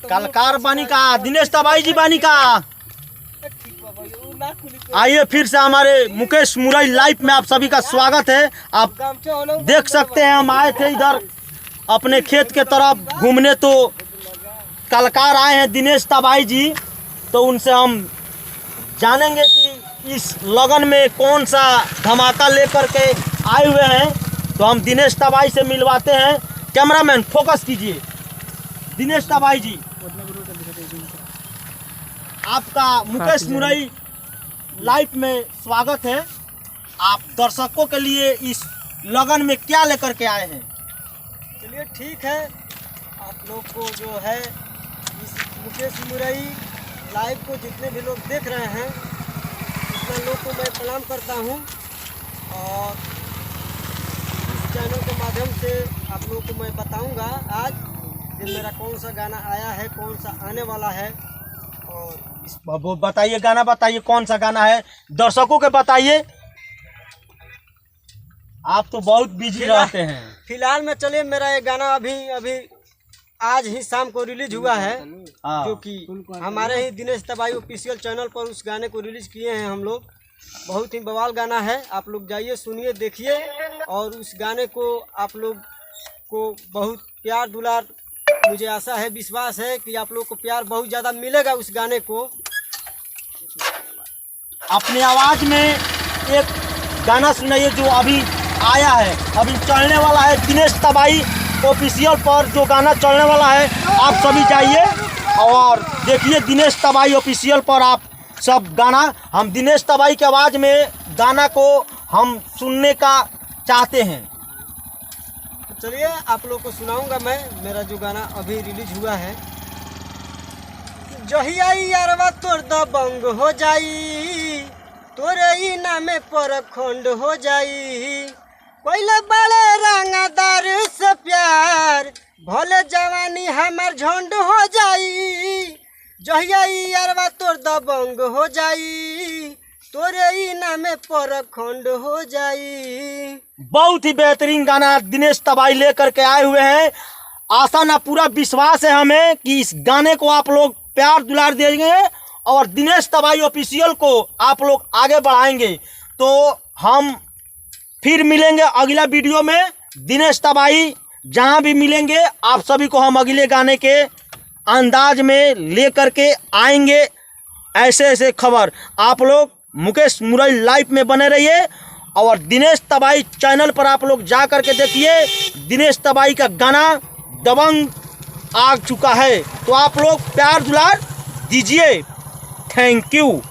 कलकार बानी का दिनेश तबाई जी बानी का। आइए फिर से हमारे मुकेश मुरई लाइव में आप सभी का स्वागत है। आप देख सकते हैं हम आए थे इधर अपने खेत के तरफ घूमने, तो कलकार आए हैं दिनेश तबाई जी, तो उनसे हम जानेंगे कि इस लगन में कौन सा धमाका लेकर के आए हुए हैं। तो हम दिनेश तबाई से मिलवाते हैं। कैमरामैन फोकस कीजिए। दिनेश तबाई जी, आपका मुकेश मुरई लाइव में स्वागत है। आप दर्शकों के लिए इस लगन में क्या लेकर के आए हैं? चलिए ठीक है, आप लोग को जो है इस मुकेश मुरई लाइव को जितने भी लोग देख रहे हैं उतने लोग को मैं प्रणाम करता हूं, और इस चैनल के माध्यम से आप लोग को मैं बताऊंगा आज कि मेरा कौन सा गाना आया है, कौन सा आने वाला है। और बताइए, गाना बताइए, कौन सा गाना है, दर्शकों के बताइए। आप तो बहुत बिजी रहते हैं। फिलहाल में चलिए, मेरा ये गाना अभी आज ही शाम को रिलीज हुआ है, जो कि हमारे ही दिनेश तबाई ऑफिशियल चैनल पर उस गाने को रिलीज किए हैं हम लोग। बहुत ही बवाल गाना है, आप लोग जाइए, सुनिए, देखिए, और उस गाने को आप लोग को बहुत प्यार दुलार, मुझे आशा है, विश्वास है कि आप लोग को प्यार बहुत ज़्यादा मिलेगा उस गाने को। अपनी आवाज़ में एक गाना सुनाइए जो अभी आया है, अभी चलने वाला है। दिनेश तबाई ऑफिशियल पर जो गाना चलने वाला है, आप सभी जाइए और देखिए दिनेश तबाई ऑफिशियल पर आप सब गाना। हम दिनेश तबाई की आवाज़ में गाना को हम सुनने का चाहते हैं। चलिए आप लोग को सुनाऊंगा मैं, मेरा जो गाना अभी रिलीज हुआ है। जहिया यारवा तोर दबंग हो जाई, तोरे ही नामे पर खंड हो जाई, पहले बड़े रंगदार से प्यार, भले जवानी हमार झंड हो जाई। जहिया यारवा तोर दबंग हो जाई, तोरे ही नामे पर खंड हो जाई। बहुत ही बेहतरीन गाना दिनेश तबाई लेकर के आए हुए हैं। आशा ना पूरा विश्वास है हमें कि इस गाने को आप लोग प्यार दुलार देंगे और दिनेश तबाई ऑफिशियल को आप लोग आगे बढ़ाएंगे। तो हम फिर मिलेंगे अगला वीडियो में। दिनेश तबाई जहां भी मिलेंगे आप सभी को हम अगले गाने के अंदाज में लेकर के आएंगे। ऐसे ऐसे खबर आप लोग मुकेश मुरई लाइव में बने रहिए, और दिनेश तबाई चैनल पर आप लोग जा कर के देखिए। दिनेश तबाई का गाना दबंग आ चुका है, तो आप लोग प्यार दुलार दीजिए। Thank you.